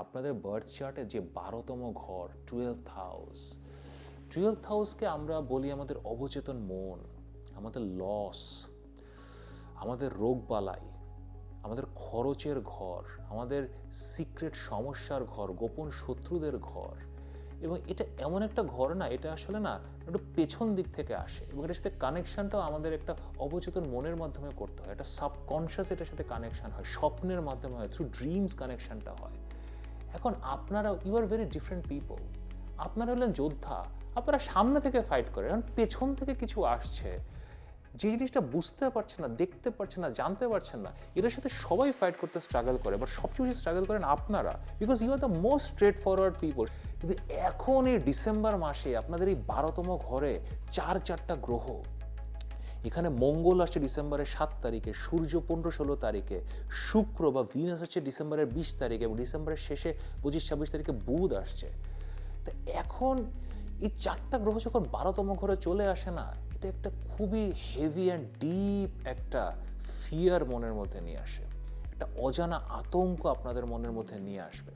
আপনাদের বার্থ চার্টে যে 12তম ঘর, 12th হাউসকে আমরা বলি আমাদের অবচেতন মন, আমাদের লস, আমাদের রোগবালাই, আমাদের খরচের ঘর, আমাদের সিক্রেট সমস্যার ঘর, গোপন শত্রুদের ঘর। এবং এটা এমন একটা ঘর না, এটা আসলে না একটু পেছন দিক থেকে আসে, এবং এটার সাথে কানেকশনটাও আমাদের একটা অবচেতন মনের মাধ্যমে করতে হয়, একটা সাবকনশিয়াস এটার সাথে কানেকশন হয়, স্বপ্নের মাধ্যমে হয়, থ্রু ড্রিমস কানেকশনটা হয়। এখন আপনারা you are very different people. আপনারা হলেন যোদ্ধা, আপনারা সামনে থেকে ফাইট করেন, এখন পেছন থেকে কিছু আসছে, যে জিনিসটা বুঝতে পারছেন না, দেখতে পারছেন না, জানতে পারছেন না, এটার সাথে সবাই ফাইট করতে স্ট্রাগল করে, বাট সবচেয়ে বেশি স্ট্রাগল করেন আপনারা, because you are the most straightforward people. কিন্তু এখন এই ডিসেম্বর মাসে আপনাদের এই 12তম ঘরে চারটা গ্রহ, এখানে মঙ্গল আসছে ডিসেম্বরের 7 তারিখে, সূর্য 15-16 তারিখে, শুক্র বা ভিনাস হচ্ছে ডিসেম্বরের 20 তারিখে, এবং ডিসেম্বরের শেষে 25-26 তারিখে বুধ আসছে। তো এখন এই 4টা গ্রহ যখন 12তম ঘরে চলে আসে না, এটা একটা খুবই হেভি অ্যান্ড ডিপ একটা ফিয়ার মনের মধ্যে নিয়ে আসে, একটা অজানা আতঙ্ক আপনাদের মনের মধ্যে নিয়ে আসবে।